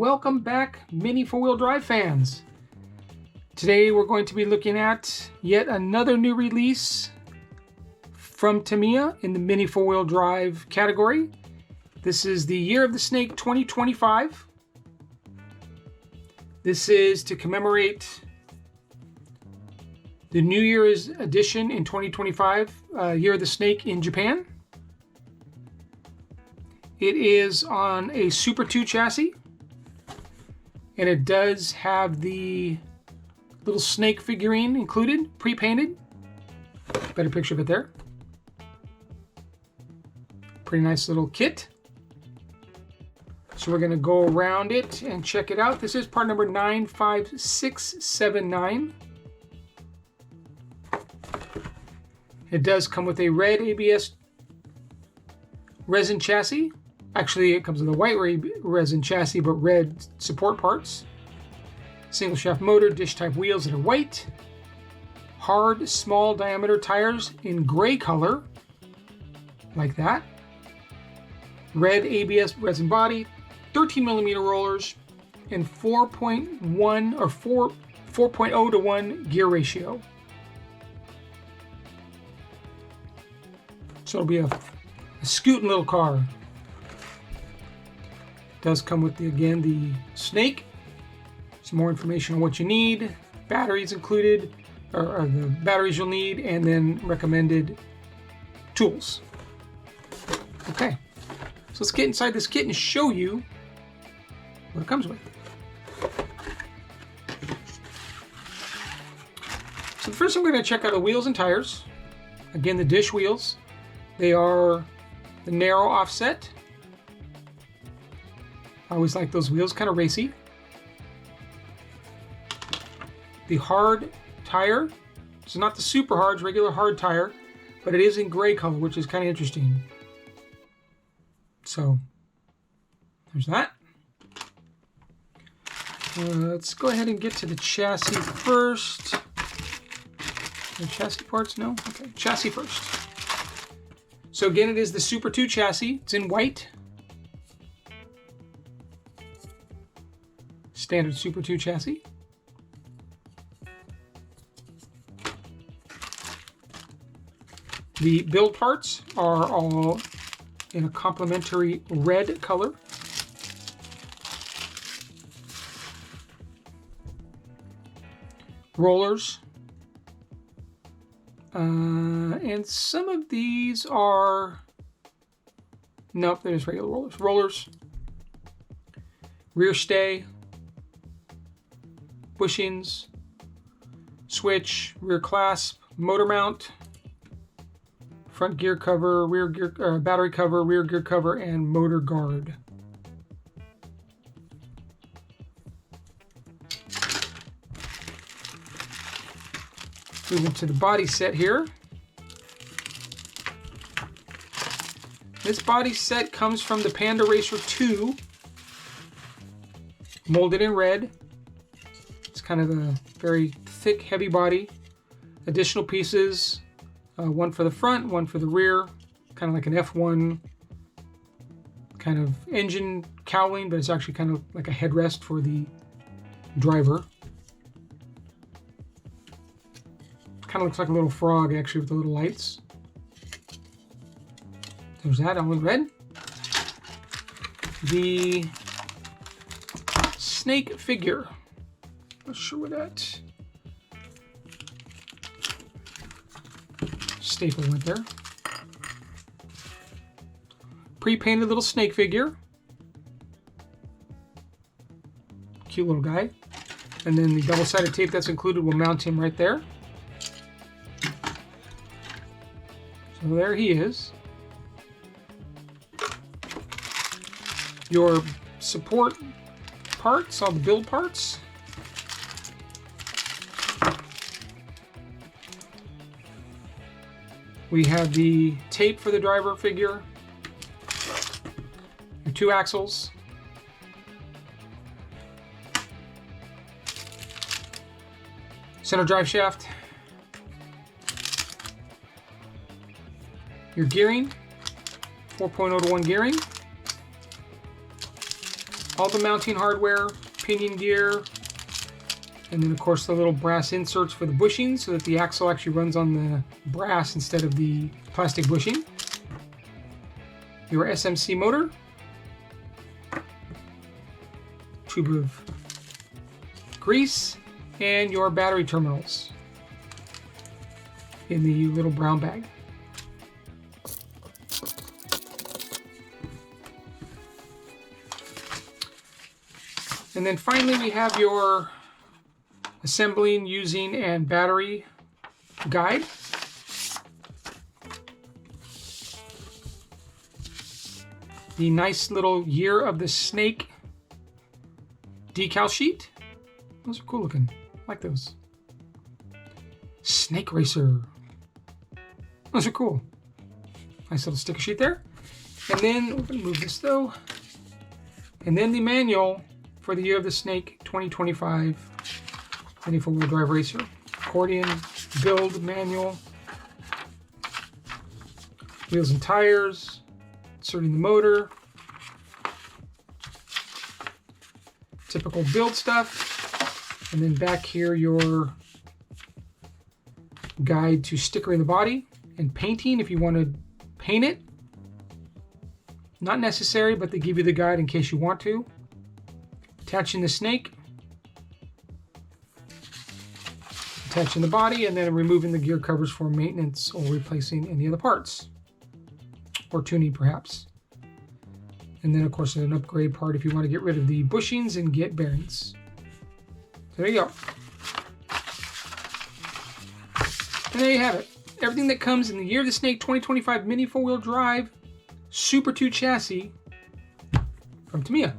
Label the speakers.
Speaker 1: welcome back Mini 4-Wheel Drive fans. Today we're going to be looking at yet another new release from Tamiya in the Mini 4-Wheel Drive category. This is the Year of the Snake 2025. This is to commemorate the New Year's edition in 2025, Year of the Snake in Japan. It is on a Super 2 chassis, and it does have the little snake figurine included, pre-painted. Better picture of it there. Pretty nice little kit. So we're going to go around it and check it out. This is part number 95679. It does come with a red ABS resin chassis. Actually, it comes with a white resin chassis, but red support parts. Single shaft motor, dish type wheels that are white. Hard, small diameter tires in gray color, like that. Red ABS resin body, 13mm rollers, and 4.1 or 4.0 to 1 gear ratio. So it'll be a scooting little car. Does come with the snake. Some more information on what you need, batteries included, or the batteries you'll need, and then recommended tools. Okay, so let's get inside this kit and show you what it comes with. So the first thing we're going to check out are the wheels and tires. Again, the dish wheels. They are the narrow offset. I always like those wheels, kind of racy. The hard tire. It's not the super hard, it's regular hard tire, but it is in gray color, which is kind of interesting. So, there's that. Let's go ahead and get to the chassis first. The chassis parts? No? Okay, chassis first. So again, it is the Super 2 chassis. It's in white. Standard Super 2 chassis. The build parts are all in a complementary red color. Rollers. And some of these are... Nope, they're just regular rollers. Rollers. Rear stay. Bushings, switch, rear clasp, motor mount, front gear cover, rear gear battery cover, rear gear cover, and motor guard. Moving to the body set here. This body set comes from the Panda Racer 2, molded in red. Kind of a very thick, heavy body. Additional pieces, one for the front, one for the rear, kind of like an F1 kind of engine cowling, but it's actually kind of like a headrest for the driver. Kind of looks like a little frog actually with the little lights. There's that all in red. The snake figure. Not sure where that staple went there. Pre-painted little snake figure. Cute little guy. And then the double-sided tape that's included will mount him right there. So there he is. Your support parts, all the build parts. We have the tape for the driver figure, your 2 axles, center drive shaft, your gearing, 4.0 to 1 gearing, all the mounting hardware, pinion gear, and then of course the little brass inserts for the bushing so that the axle actually runs on the brass instead of the plastic bushing. Your SMC motor, tube of grease, and your battery terminals in the little brown bag. And then finally we have your assembling, using, and battery guide. The nice little Year of the Snake decal sheet. Those are cool looking. I like those. Snake Racer. Those are cool. Nice little sticker sheet there. And then we're going to move this though. And then the manual for the Year of the Snake 2025 Mini 4-Wheel Drive Racer. Accordion, build manual, wheels and tires, inserting the motor, typical build stuff, and then back here your guide to stickering the body and painting if you want to paint it. Not necessary, but they give you the guide in case you want to. Attaching the snake, attaching the body, and then removing the gear covers for maintenance or replacing any of the parts, or tuning perhaps. And then of course an upgrade part if you want to get rid of the bushings and get bearings. So there you go. And there you have it. Everything that comes in the Year of the Snake 2025 Mini 4-Wheel Drive Super 2 chassis from Tamiya.